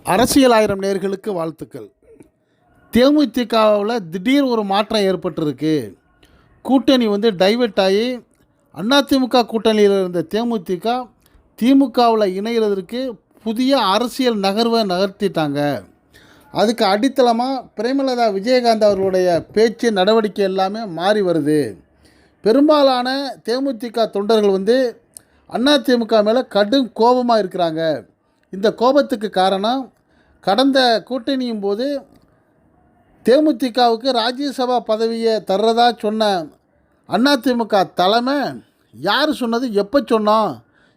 அரசியல் ஆயிரம் நேர்களுக்கு வாழ்த்துக்கள். தேமுதிகவில் திடீர் ஒரு மாற்றம் ஏற்பட்டிருக்கு. கூட்டணி டைவெர்ட் ஆகி அதிமுக கூட்டணியில் இருந்த தேமுதிக திமுகவில் இணைகிறதுக்கு புதிய அரசியல் நகர்வை நகர்த்திட்டாங்க. அதுக்கு அடித்தளமாக பிரேமலதா விஜயகாந்த் அவர்களுடைய பேச்சு நடவடிக்கை எல்லாமே மாறி வருது. பெரும்பாலான தேமுதிக தொண்டர்கள் அதிமுக மேலே கடும் கோபமாக இருக்கிறாங்க. இந்த கோபத்துக்கு காரணம், கடந்த கூட்டணியும் போது தேமுதிகவுக்கு ராஜ்யசபா பதவியை தர்றதா சொன்ன அதிமுக தலைமை யார் சொன்னது, எப்போ சொன்னோம்,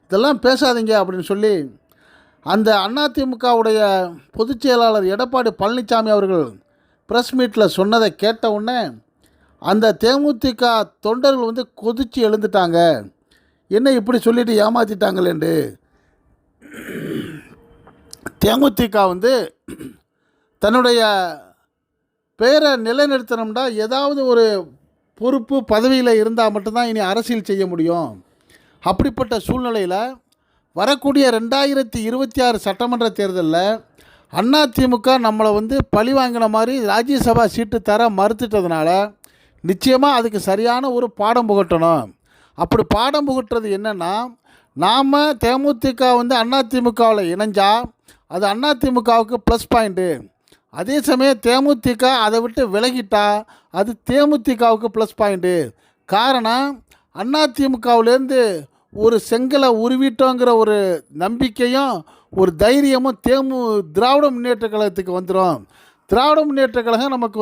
இதெல்லாம் பேசாதீங்க அப்படின்னு சொல்லி அந்த அதிமுகவுடைய பொதுச் செயலாளர் எடப்பாடி பழனிசாமி அவர்கள் ப்ரெஸ் மீட்டில் சொன்னதை கேட்ட உடனே அந்த தேமுதிக தொண்டர்கள் கொதித்து எழுந்துட்டாங்க. என்ன இப்படி சொல்லிட்டு ஏமாற்றிட்டாங்களேண்டு. தேமுதிக தன்னுடைய பெயரை நிலைநிறுத்தணும்னா ஏதாவது ஒரு பொறுப்பு பதவியில் இருந்தால் மட்டும்தான் இனி அரசியல் செய்ய முடியும். அப்படிப்பட்ட சூழ்நிலையில் வரக்கூடிய 2026 சட்டமன்ற தேர்தலில் அதிமுக நம்மளை பழி வாங்கின மாதிரி ராஜ்யசபா சீட்டு தர மறுத்துட்டதுனால நிச்சயமாக அதுக்கு சரியான ஒரு பாடம் புகட்டணும். அப்படி பாடம் புகட்டுறது என்னென்னா, நாம் தேமுதிக அதிமுகவில் இணைஞ்சால் அது அதிமுகவுக்கு ப்ளஸ் பாயிண்ட்டு. அதே சமயம் தேமுதிக அதை விட்டு விலகிட்டால் அது தேமுதிகவுக்கு ப்ளஸ் பாயிண்ட்டு. காரணம், அதிமுகவிலேருந்து ஒரு செங்கலை உருவிட்டோங்கிற ஒரு நம்பிக்கையும் ஒரு தைரியமும் திராவிட முன்னேற்ற கழகத்துக்கு வந்துடும். திராவிட முன்னேற்ற கழகம் நமக்கு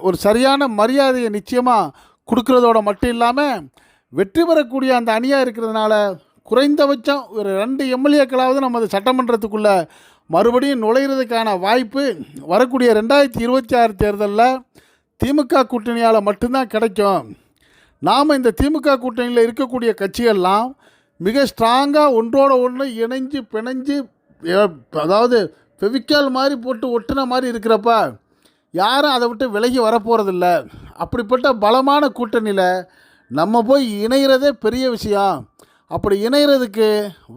ஒரு சரியான மரியாதையை நிச்சயமாக கொடுக்குறதோட மட்டும் இல்லாமல் வெற்றி பெறக்கூடிய அந்த அணியாக இருக்கிறதுனால குறைந்தபட்சம் ஒரு 2 எம்எல்ஏக்களாவது நமது சட்டமன்றத்துக்குள்ளே மறுபடியும் நுழையிறதுக்கான வாய்ப்பு வரக்கூடிய 2026 தேர்தலில் திமுக கூட்டணியால் மட்டும்தான் கிடைக்கும். நாம் இந்த திமுக கூட்டணியில் இருக்கக்கூடிய கட்சிகள்லாம் மிக ஸ்ட்ராங்காக ஒன்றோட ஒன்று இணைஞ்சு பிணைஞ்சு, அதாவது ஃபெவிக்கால் மாதிரி போட்டு ஒட்டுன மாதிரி இருக்கிறப்ப யாரும் அதை விட்டு விலகி வரப்போகிறதில்ல. அப்படிப்பட்ட பலமான கூட்டணியில் நம்ம போய் இணைகிறதே பெரிய விஷயம். அப்படி இணைகிறதுக்கு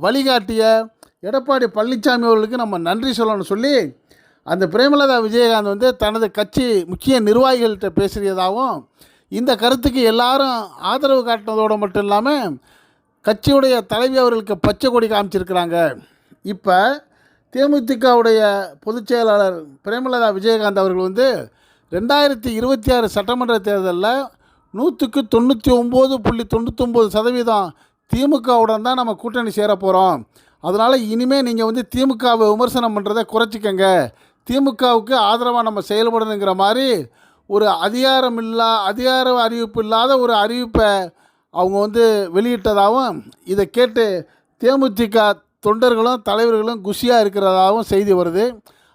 வழிகாட்டிய எடப்பாடி பழனிசாமி அவர்களுக்கு நம்ம நன்றி சொல்லணும்னு சொல்லி அந்த பிரேமலதா விஜயகாந்த் தனது கட்சி முக்கிய நிர்வாகிகள்கிட்ட பேசுகிறதாகவும், இந்த கருத்துக்கு எல்லாரும் ஆதரவு காட்டினதோடு மட்டும் இல்லாமல் கட்சியுடைய தலைவி அவர்களுக்கு பச்சை கொடி காமிச்சிருக்கிறாங்க. இப்போ தேமுதிகவுடைய பொதுச் செயலாளர் பிரேமலதா விஜயகாந்த் அவர்கள் 2026 சட்டமன்ற தேர்தலில் 99.99% திமுகவுடன் தான் நம்ம கூட்டணி சேர போகிறோம். அதனால் இனிமேல் நீங்கள் திமுகவை விமர்சனம் பண்ணுறதை குறைச்சிக்கங்க, திமுகவுக்கு ஆதரவாக நம்ம செயல்படணுங்கிற மாதிரி ஒரு அதிகார அறிவிப்பு இல்லாத ஒரு அறிவிப்பை அவங்க வெளியிட்டதாகவும், இதை கேட்டு தேமுதிக தொண்டர்களும் தலைவர்களும் குஷியாக இருக்கிறதாகவும் செய்தி வருது.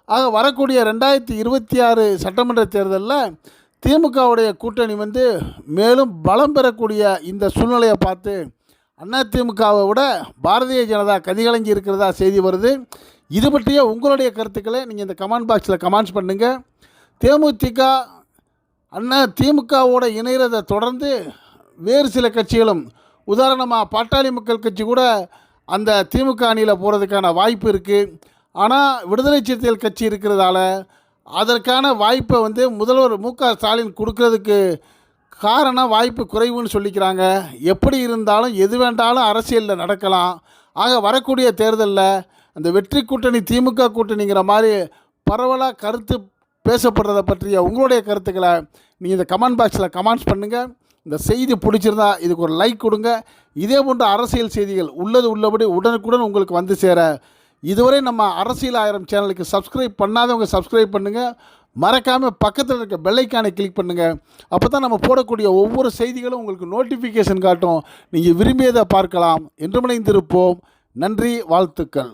ஆக வரக்கூடிய 2026 சட்டமன்ற தேர்தலில் திமுகவுடைய கூட்டணி மேலும் பலம் பெறக்கூடிய இந்த சூழ்நிலையை பார்த்து அதிமுகவை விட பாரதிய ஜனதா கதிகலங்கி இருக்கிறதா செய்தி வருது. இது பற்றிய உங்களுடைய கருத்துக்களை நீங்கள் இந்த கமெண்ட் பாக்ஸில் கமெண்ட்ஸ் பண்ணுங்கள். தேமுதிக திமுகவோட இணைகிறதை தொடர்ந்து வேறு சில கட்சிகளும், உதாரணமாக பாட்டாளி மக்கள் கட்சி கூட அந்த திமுக அணியில் போகிறதுக்கான வாய்ப்பு இருக்குது. ஆனால் விடுதலை சிறுத்தைகள் கட்சி இருக்கிறதால அதற்கான வாய்ப்பை முதல்வர் மு.க. ஸ்டாலின் கொடுக்கறதுக்கு காரணம் வாய்ப்பு குறைவுன்னு சொல்லிக்கிறாங்க. எப்படி இருந்தாலும் எது வேண்டாலும் அரசியலில் நடக்கலாம். ஆக வரக்கூடிய தேர்தலில் அந்த வெற்றி கூட்டணி திமுக கூட்டணிங்கிற மாதிரி பரவலாக கருத்து பேசப்படுறதை பற்றிய உங்களுடைய கருத்துக்களை நீங்கள் இந்த கமெண்ட் பாக்ஸில் கமெண்ட்ஸ் பண்ணுங்கள். இந்த செய்தி பிடிச்சிருந்தா இதுக்கு ஒரு லைக் கொடுங்க. இதே போன்ற அரசியல் செய்திகள் உள்ளபடி உடனுக்குடன் உங்களுக்கு சேர இதுவரை நம்ம அரசியல் ஆயிரம் சேனலுக்கு சப்ஸ்கிரைப் பண்ணாதவங்க சப்ஸ்கிரைப் பண்ணுங்கள். மறக்காமல் பக்கத்தில் இருக்க பெல் ஐக்கானை கிளிக் பண்ணுங்கள். அப்போ தான் நம்ம போடக்கூடிய ஒவ்வொரு செய்திகளும் உங்களுக்கு நோட்டிஃபிகேஷன் காட்டும். நீங்கள் விரும்பியதை பார்க்கலாம். என்றும் இணைந்திருப்போம். நன்றி, வாழ்த்துக்கள்.